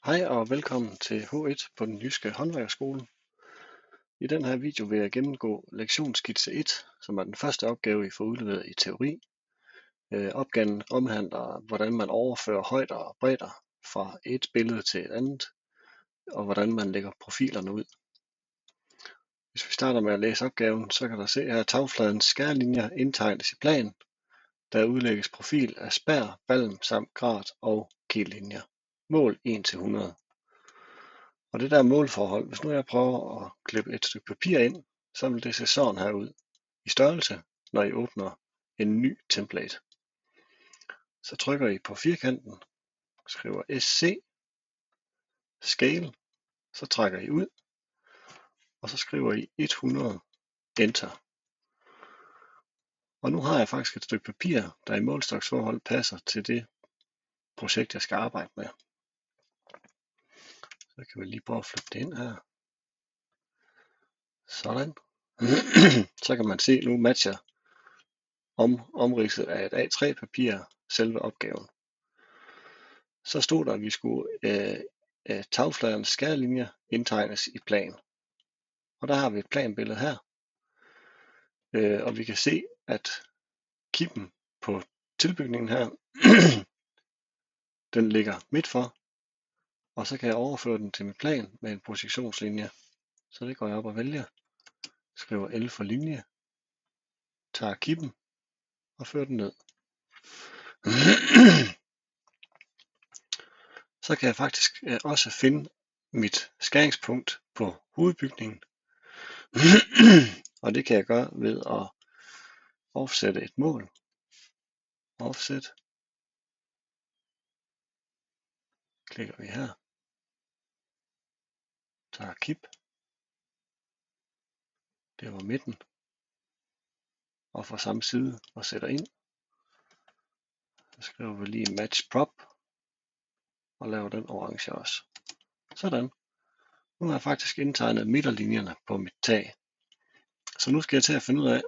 Hej og velkommen til H1 på den jyske håndværkerskole. I den her video vil jeg gennemgå lektionsskitse 1, som er den første opgave, I får udleveret i teori. Opgaven omhandler, hvordan man overfører højder og bredder fra et billede til et andet, og hvordan man lægger profilerne ud. Hvis vi starter med at læse opgaven, så kan der se her, at tagfladens skærelinjer indtegnes i plan. Der udlægges profil af spær, balm samt grad og killinjer. Mål 1-100. Og det der målforhold, hvis nu jeg prøver at klippe et stykke papir ind, så vil det se sådan her ud i størrelse, når I åbner en ny template. Så trykker I på firkanten, skriver SC, Scale, så trækker I ud, og så skriver I 100, Enter. Og nu har jeg faktisk et stykke papir, der i målstoksforhold passer til det projekt, jeg skal arbejde med. Så kan vi lige prøve at flytte det ind her. Sådan. Så kan man se, nu matcher omridset af et A3-papir selve opgaven. Så stod der, at vi skulle tagfladens skærelinjer indtegnes i plan. Og der har vi et planbillede her. Og vi kan se, at kippen på tilbygningen her, den ligger midt for. Og så kan jeg overføre den til min plan med en projektionslinje. Så det går jeg op og vælger. Skriver L for linje. Tager kippen og fører den ned. Så kan jeg faktisk også finde mit skæringspunkt på hovedbygningen. Og det kan jeg gøre ved at offsætte et mål. Offset. Klikker vi her. Tager kip. Det var midten. Og fra samme side og sætter ind. Så skriver vi lige match prop. Og laver den orange også. Sådan. Nu har jeg faktisk indtegnet midterlinjerne på mit tag. Så nu skal jeg til at finde ud af,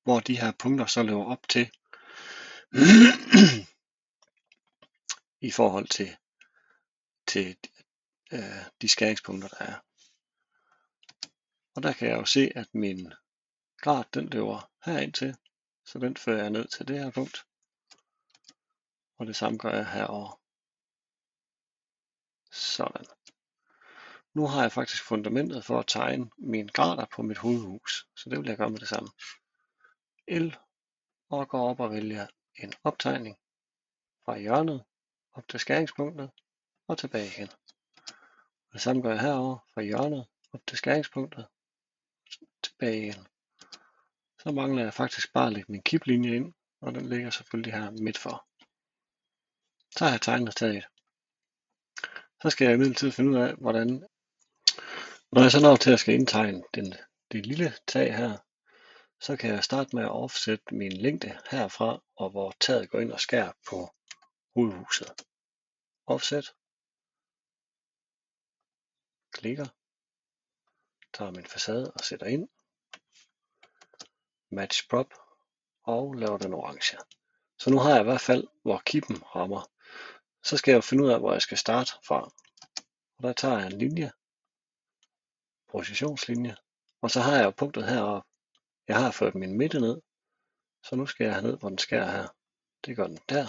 hvor de her punkter så lever op til i forhold til de skæringspunkter, der er. Og der kan jeg jo se, at min grad, den løber herind til, så den fører jeg ned til det her punkt. Og det samme gør jeg herovre. Sådan. Nu har jeg faktisk fundamentet for at tegne mine grader på mit hovedhus, så det vil jeg gøre med det samme. L, og går op og vælger en optegning fra hjørnet op til skæringspunktet og tilbage igen. Det samme gør jeg herovre fra hjørnet op til skæringspunktet tilbage igen. Så mangler jeg faktisk bare at lægge min kiplinje ind, og den ligger selvfølgelig her midt for. Så har jeg tegnet taget. Så skal jeg imidlertid finde ud af, hvordan, når jeg så når til at skal indtegne det lille tag her, så kan jeg starte med at offsætte min længde herfra, og hvor taget går ind og skærer på hovedhuset. Offset. Klikker. Tager min facade og sætter ind. Match prop. Og laver den orange. Så nu har jeg i hvert fald, hvor kippen rammer. Så skal jeg jo finde ud af, hvor jeg skal starte fra. Og der tager jeg en linje. Positionslinje. Og så har jeg jo punktet heroppe. Jeg har ført min midte ned. Så nu skal jeg herned, hvor den skærer her. Det gør den der.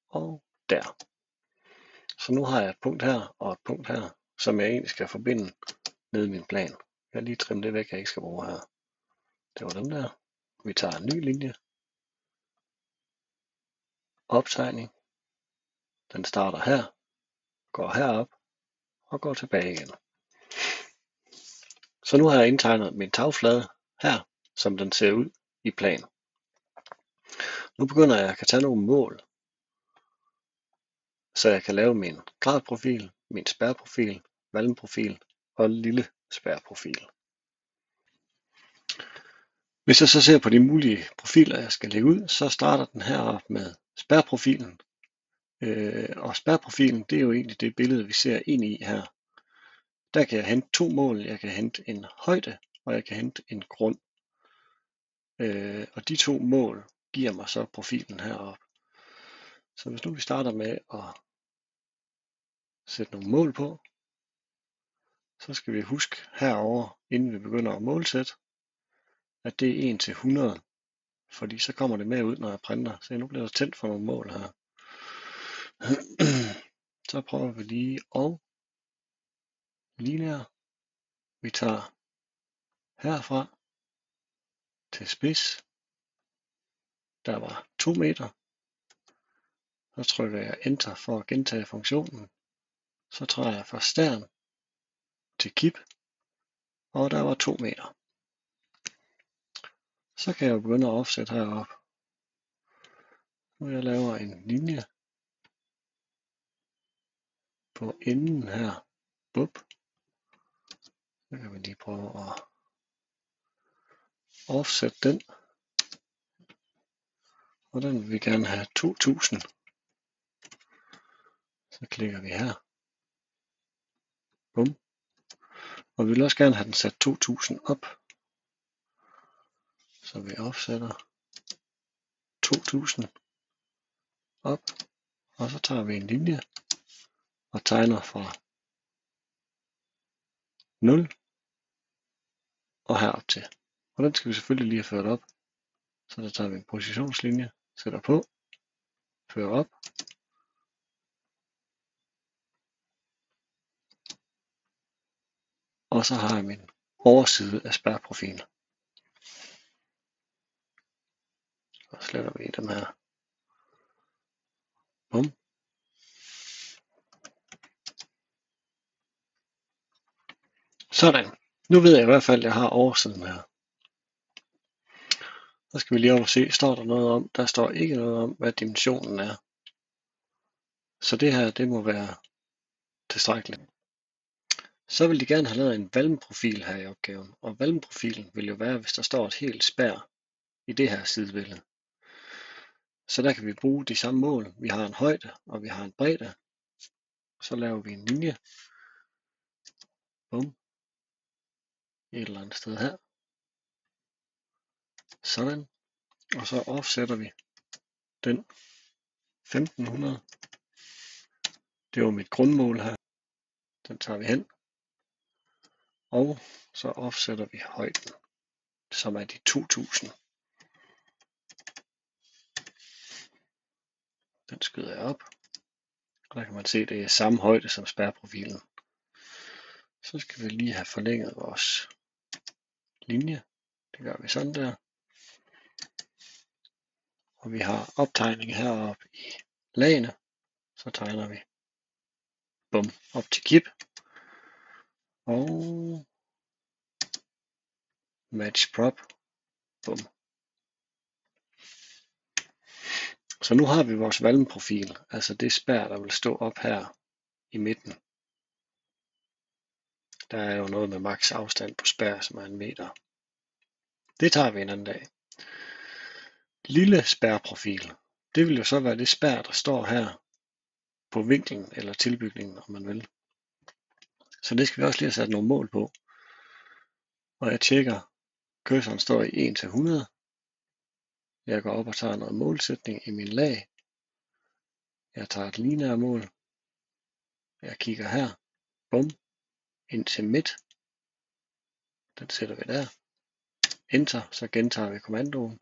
Og der. Så nu har jeg et punkt her og et punkt her, som jeg egentlig skal forbinde ned i min plan. Jeg lige trimme det væk, jeg ikke skal bruge her. Det var dem der. Vi tager en ny linje. Optegning. Den starter her, går herop og går tilbage igen. Så nu har jeg indtegnet min tagflade her, som den ser ud i plan. Nu begynder jeg at tage nogle mål, så jeg kan lave min gradprofil, min spærprofil, valmprofil og lille spærprofil. Hvis jeg så ser på de mulige profiler, jeg skal lægge ud, så starter den her med spærprofilen. Og spærprofilen, det er jo egentlig det billede, vi ser ind i her. Der kan jeg hente to mål. Jeg kan hente en højde, og jeg kan hente en grund. Og de to mål giver mig så profilen heroppe. Så hvis nu vi starter med at sætte nogle mål på, så skal vi huske herover, inden vi begynder at målsætte, at det er 1 til 100, fordi så kommer det med ud, når jeg printer. Så nu bliver der tændt for nogle mål her. Så prøver vi lige at lineær. Vi tager herfra til spids. Der var 2 meter. Så trykker jeg Enter for at gentage funktionen. Så træder jeg fra stern til kip, og der var 2 meter. Så kan jeg begynde at offsætte heroppe. Nu jeg laver en linje på enden her. Bup. Så kan vi lige prøve at offsætte den. Og den vil vi gerne have 2000. Så klikker vi her. Bum. Og vi vil også gerne have den sat 2000 op. Så vi offsætter 2000 op. Og så tager vi en linje og tegner fra 0 og herop til. Og den skal vi selvfølgelig lige have ført op. Så der tager vi en positionslinje, sætter på, fører op. Og så har jeg min overside af spærreprofilen. Så sletter vi dem her. Bum. Sådan. Nu ved jeg i hvert fald, at jeg har oversiden her. Så skal vi lige op og se, står der noget om. Der står ikke noget om, hvad dimensionen er. Så det her, det må være tilstrækkeligt. Så vil de gerne have lavet en valmprofil her i opgaven. Og valmprofilen vil jo være, hvis der står et helt spær i det her sidebillede. Så der kan vi bruge de samme mål. Vi har en højde, og vi har en bredde. Så laver vi en linje. Bum. Et eller andet sted her. Sådan. Og så offsætter vi den 1500. Det var mit grundmål her. Den tager vi hen. Og så offsætter vi højden, som er de 2000. Den skyder jeg op. Og der kan man se, at det er samme højde som spærreprofilen. Så skal vi lige have forlænget vores linje. Det gør vi sådan der. Og vi har optegning heroppe i lagene. Så tegner vi bum op til kip. Og match prop. Bum. Så nu har vi vores valmprofil, altså det spær, der vil stå op her i midten. Der er jo noget med maks afstand på spær, som er 1 meter. Det tager vi en anden dag. Lille spærprofil, det vil jo så være det spær, der står her på vinklen eller tilbygningen, om man vil. Så det skal vi også lige have sat nogle mål på. Og jeg tjekker, cursoren står i 1 til 100. Jeg går op og tager noget målsætning i min lag. Jeg tager et lineær mål. Jeg kigger her. Bum. Ind til midt. Den sætter vi der. Enter, så gentager vi kommandoen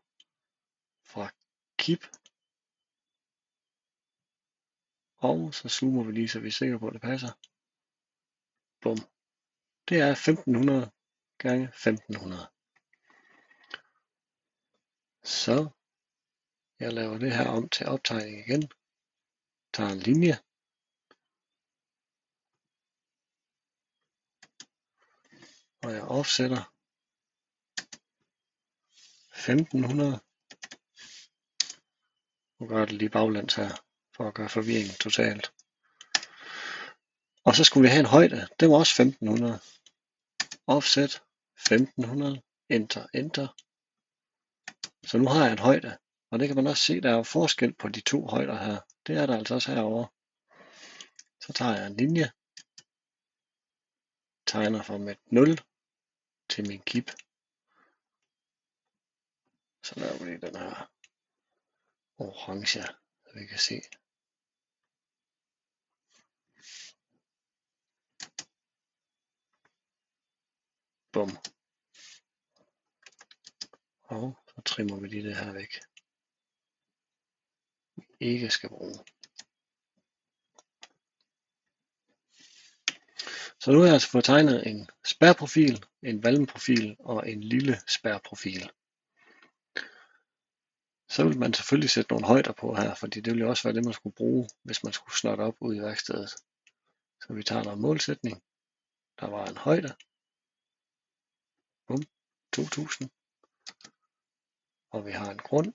fra kip. Og så zoomer vi lige, så vi er sikre på, at det passer. Bum. Det er 1500 gange 1500. Så jeg laver det her om til optegning igen. Tager en linje. Og jeg offsætter 1500. Nu gør jeg det lige baglæns her, for at gøre forvirringen totalt. Og så skulle vi have en højde. Det var også 1500. Offset 1500. Enter, enter. Så nu har jeg en højde. Og det kan man også se, der er jo forskel på de to højder her. Det er der altså også herovre. Så tager jeg en linje. Tegner fra mit 0 til min kip. Så laver vi den her orange, så vi kan se. Bum. Og så trimmer vi lige det her væk. Ikke skal bruge. Så nu har jeg altså fået tegnet en spærprofil, en valmprofil og en lille spærprofil. Så vil man selvfølgelig sætte nogle højder på her, fordi det ville også være det, man skulle bruge, hvis man skulle snotte op ud i værkstedet. Så vi tager noget målsætning. Der var en højde. Bum, 2000. Og vi har en grund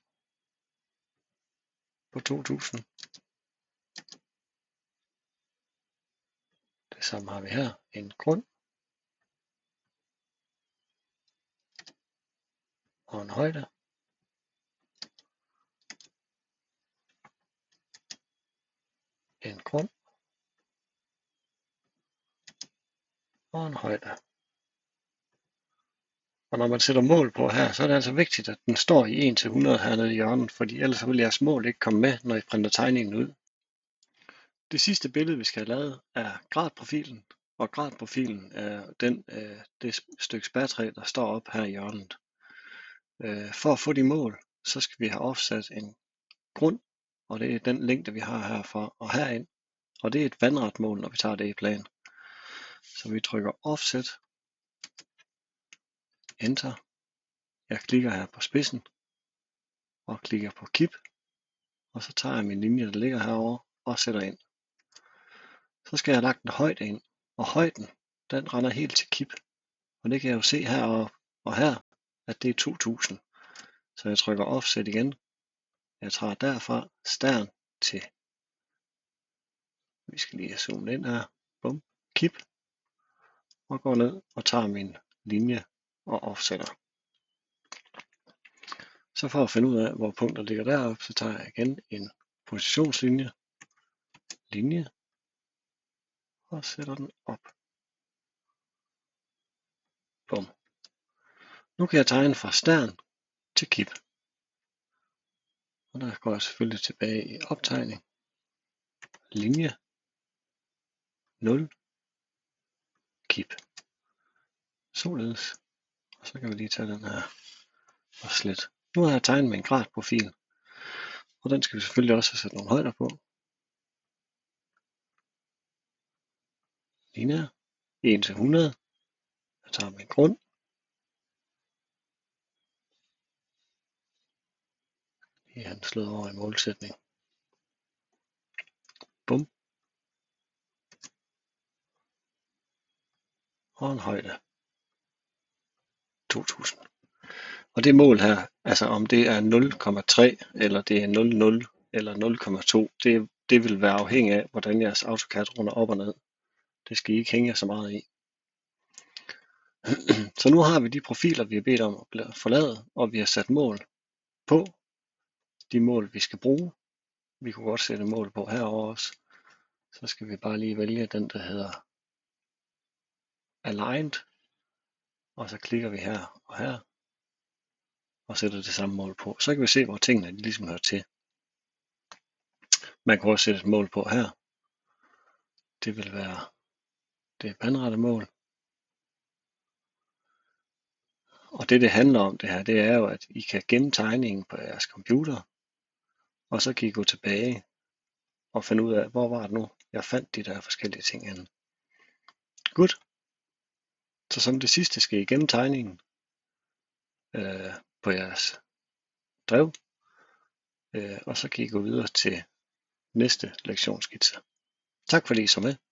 på 2000. Det samme har vi her. En grund. Og en højde. En grund. Og en højde. Og når man sætter mål på her, så er det altså vigtigt, at den står i 1 til 100 hernede i hjørnet, fordi ellers vil jeres mål ikke komme med, når I printer tegningen ud. Det sidste billede, vi skal have lavet, er gradprofilen, og gradprofilen er det stykke spærtræ, der står op her i hjørnet. For at få de mål, så skal vi have offsat en grund, og det er den længde, vi har herfra og herind, og det er et vandret mål, når vi tager det i plan. Så vi trykker offset, enter, jeg klikker her på spidsen, og klikker på kip, og så tager jeg min linje, der ligger herovre, og sætter ind. Så skal jeg have lagt en højde ind, og højden, den render helt til kip, og det kan jeg jo se heroppe og her, at det er 2000. Så jeg trykker offset igen. Jeg tager derfra stern til, vi skal lige zoome ind her, bum, kip, og går ned og tager min linje og offsetter. Så for at finde ud af, hvor punktet ligger deroppe, så tager jeg igen en positionslinje, linje, og sætter den op. Bum. Nu kan jeg tegne fra stern til kip. Og der går jeg selvfølgelig tilbage i optegning, linje, 0, kip. Således. Og så kan vi lige tage den her og slet. Nu har jeg tegnet med en gradprofil, og den skal vi selvfølgelig også have sat nogle højder på. Linjer, 1 til 100. Jeg tager min grund. Lige han slået over i målsætning. Bum. Og en højde. 2000. Og det mål her, altså om det er 0,3 eller det er 0,0 eller 0,2, det vil være afhængig af, hvordan jeres AutoCAD runder op og ned. Det skal I ikke hænge jer så meget i. Så nu har vi de profiler, vi har bedt om at forlade, og vi har sat mål på de mål, vi skal bruge. Vi kunne godt sætte mål på herover også. Så skal vi bare lige vælge den, der hedder Aligned, og så klikker vi her og her, og sætter det samme mål på. Så kan vi se, hvor tingene ligesom hører til. Man kan også sætte et mål på her. Det vil være det vandrette mål. Og det handler om det her, det er jo, at I kan gemme tegningen på jeres computer, og så kan I gå tilbage og finde ud af, hvor var det nu, jeg fandt de der forskellige ting henne. Godt. Så som det sidste skal I gemme tegningen på jeres drev, og så kan I gå videre til næste lektionsskitse. Tak fordi I så med.